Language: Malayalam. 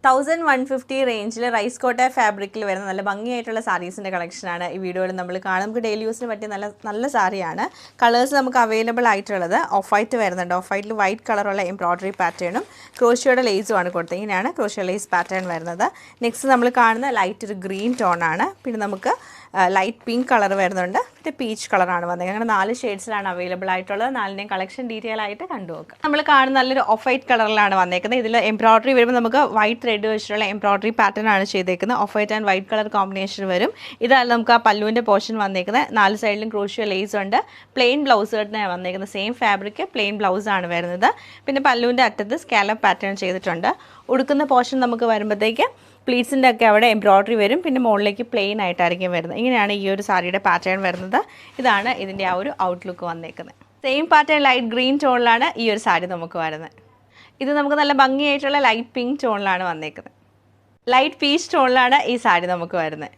1150 റേഞ്ചിൽ റൈസ് കോട്ട ഫാബ്രിക്കിൽ വരുന്ന നല്ല ഭംഗിയായിട്ടുള്ള സാരീസിൻ്റെ കളക്ഷനാണ് ഈ വീഡിയോയിൽ നമ്മൾ കാണാം. നമുക്ക് ഡെയിലി യൂസിന് പറ്റിയ നല്ല സാരിയാണ്. കളേഴ്സ് നമുക്ക് അവൈലബിൾ ആയിട്ടുള്ളത് ഓഫ് വൈറ്റ് വരുന്നുണ്ട്. ഓഫ് വൈറ്റിൽ വൈറ്റ് കളറുള്ള എംബ്രോയ്ഡറി പാറ്റേണും ക്രോഷ്യയുടെ ലേസുമാണ് കൊടുത്തത്. ഇങ്ങനെയാണ് ക്രോഷ്യ ലേസ് പാറ്റേൺ വരുന്നത്. നെക്സ്റ്റ് നമ്മൾ കാണുന്ന ലൈറ്റ് ഒരു ഗ്രീൻ ടോണാണ്. പിന്നെ നമുക്ക് ലൈറ്റ് പിങ്ക് കളർ വരുന്നുണ്ട്. പിന്നെ പീച്ച് കളറാണ് വന്നത്. അങ്ങനെ 4 ഷെയ്ഡ്സിലാണ് അവൈലബിൾ ആയിട്ടുള്ളത്. 4നെയും കളക്ഷൻ ഡീറ്റെയിൽ ആയിട്ട് കണ്ടുനോക്കാം. നമ്മൾ കാണുന്ന നല്ലൊരു ഓഫ് വൈറ്റ് കളറിലാണ് വന്നേക്കുന്നത്. ഇതിൽ എംബ്രോയ്ഡറി വരുമ്പോൾ നമുക്ക് വൈറ്റ് ത്രെഡ് വെച്ചിട്ടുള്ള എംബ്രോയ്ഡറി പാറ്റേൺ ആണ് ചെയ്തേക്കുന്നത്. Of white and white colour combination വരും. ഇതാണ് നമുക്ക് ആ പല്ലുവിൻ്റെ പോർഷൻ വന്നേക്കുന്നത്. 4 സൈഡിലും ക്രോഷ്യ ലേസ് ഉണ്ട്. പ്ലെയിൻ ബ്ലൗസ് തന്നെയാണ് വന്നേക്കുന്നത്. സെയിം ഫാബ്രിക് പ്ലെയിൻ ബ്ലൗസ് ആണ് വരുന്നത്. പിന്നെ പല്ലുവിൻ്റെ അറ്റത്ത് സ്കാലപ്പ് പാറ്റേൺ ചെയ്തിട്ടുണ്ട്. ഉടുക്കുന്ന പോർഷൻ നമുക്ക് വരുമ്പോഴത്തേക്ക് പ്ലീറ്റ്സിൻ്റെ ഒക്കെ അവിടെ എംബ്രോയ്ഡറി വരും. പിന്നെ മുകളിലേക്ക് പ്ലെയിൻ ആയിട്ടായിരിക്കും വരുന്നത്. ഇങ്ങനെയാണ് ഈ ഒരു സാരിയുടെ പാറ്റേൺ വരുന്നത്. ഇതാണ് ഇതിൻ്റെ ആ ഒരു ഔട്ട്ലുക്ക് വന്നേക്കുന്നത്. സെയിം പാറ്റേൺ ലൈറ്റ് ഗ്രീൻ ടോണിലാണ് ഈ ഒരു സാരി നമുക്ക് വരുന്നത്. ഇത് നമുക്ക് നല്ല ഭംഗിയായിട്ടുള്ള ലൈറ്റ് പിങ്ക് ടോണിലാണ് വന്നേക്കുന്നത്. ലൈറ്റ് പീച്ച് ടോണിലാണ് ഈ സാരി നമുക്ക് വരുന്നത്.